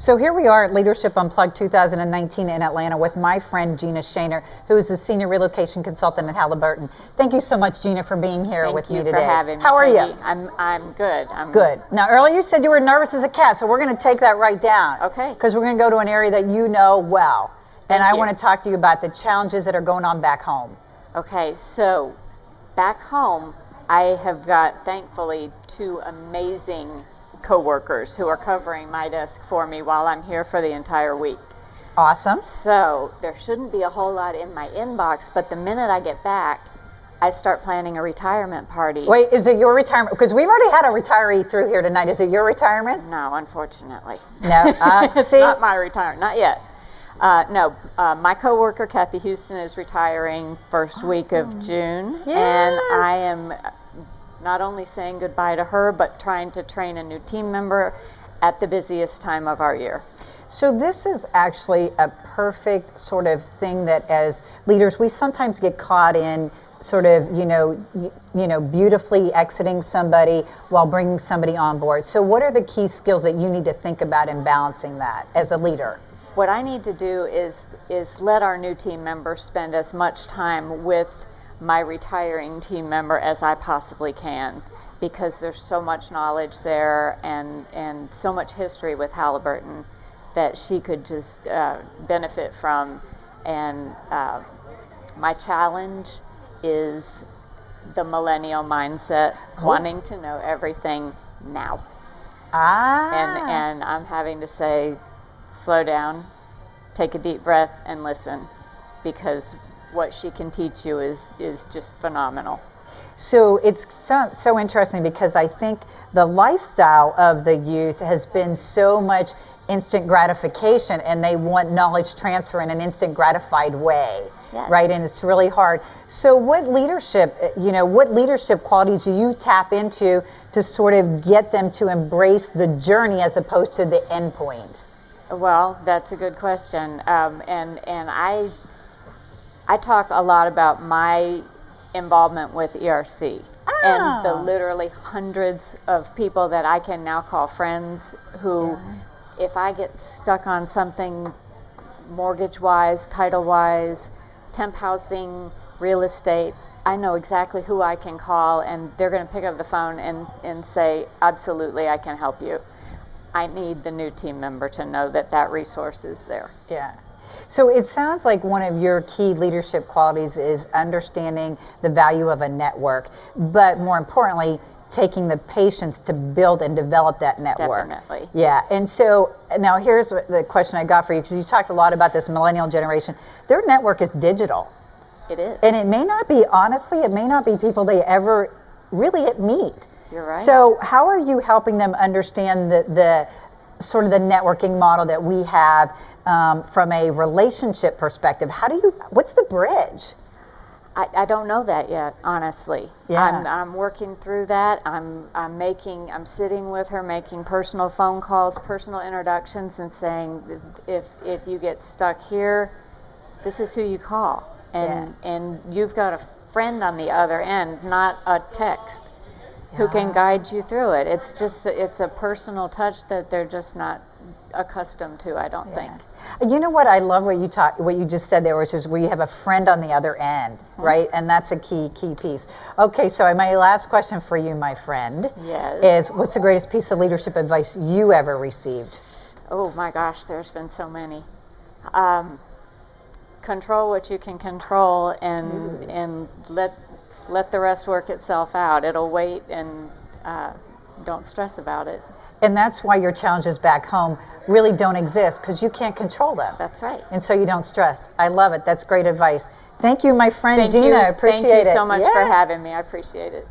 So here we are at Leadership Unplugged 2019 in Atlanta with my friend Gina Schoener, who is a senior relocation consultant at Halliburton. Thank you so much, Gina, for being here with me today. Thank you for having me. How are Peggy. you? I'm good. Good. Now, earlier you said you were nervous as a cat, so we're going to take that right down. Okay. Because we're going to go to an area that you know well. And I want to talk to you about the challenges that are going on back home. Okay, so back home, I have got, thankfully, 2 amazing coworkers who are covering my desk for me while I'm here for the entire week. Awesome. So there shouldn't be a whole lot in my inbox, but the minute I get back, I start planning a retirement party. Wait, is it your retirement? Because we've already had a retiree through here tonight. Is it your retirement? No, unfortunately. No, it's see? not my retirement, not yet. No, my coworker Kathy Houston is retiring first week of June, Yes. and I am not only saying goodbye to her, but trying to train a new team member at the busiest time of our year. So this is actually a perfect sort of thing that as leaders, we sometimes get caught in sort of, beautifully exiting somebody while bringing somebody on board. So what are the key skills that you need to think about in balancing that as a leader? What I need to do is let our new team member spend as much time with my retiring team member as I possibly can, because there's so much knowledge there and so much history with Halliburton that she could just benefit from. And my challenge is the millennial mindset, wanting to know everything now. And I'm having to say, slow down, take a deep breath, and listen, because what she can teach you is just phenomenal. So it's so interesting, because I think the lifestyle of the youth has been so much instant gratification, and they want knowledge transfer in an instant gratified way. Yes. Right? And it's really hard. So what leadership qualities do you tap into to sort of get them to embrace the journey as opposed to the end point? Well, that's a good question. And I talk a lot about my involvement with ERC and the literally hundreds of people that I can now call friends who, if I get stuck on something mortgage-wise, title-wise, temp housing, real estate, I know exactly who I can call, and they're going to pick up the phone and say, absolutely, I can help you. I need the new team member to know that resource is there. Yeah. So it sounds like one of your key leadership qualities is understanding the value of a network, but more importantly, taking the patience to build and develop that network. Definitely. Yeah. And so now here's the question I got for you, because you talked a lot about this millennial generation. Their network is digital. It is. And it may not be, honestly, it may not be people they ever really meet. You're right. So how are you helping them understand the sort of the networking model that we have from a relationship perspective? What's the bridge? I don't know that yet, honestly. Yeah. I'm working through that. I'm sitting with her, making personal phone calls, personal introductions, and saying, if you get stuck here, this is who you call. And you've got a friend on the other end, not a text, who can guide you through it. It's a personal touch that they're just not accustomed to, I don't think. You know what, I love what you just said there, which is where you have a friend on the other end, right? And that's a key piece. Okay, so my last question for you, my friend, is what's the greatest piece of leadership advice you ever received? Oh my gosh, there's been so many. Control what you can control, and let the rest work itself out. It'll wait, and don't stress about it. And that's why your challenges back home really don't exist, because you can't control them. That's right. And so you don't stress. I love it. That's great advice. Thank you, my friend Gina. I appreciate it. Thank you so much for having me. I appreciate it.